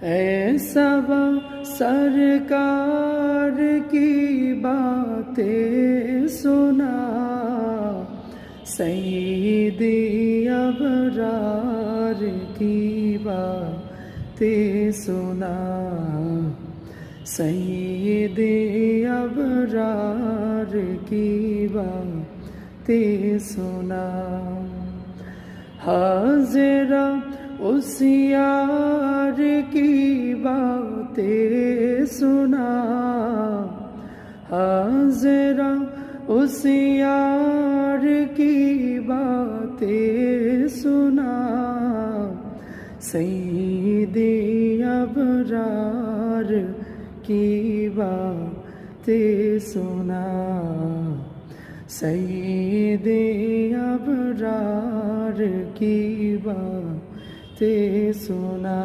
ہے صبا سرکار کی باتیں سنا، سیدی ابرار کی باتیں سنا، سیدی ابرار کی باتیں سنا۔ حاضرہ اس یار کی باتیں سنا، حاضرہ اس یار کی باتیں سنا، سیدی ابرار کی باتیں سنا، سیدی ابرار کی باتیں سنا۔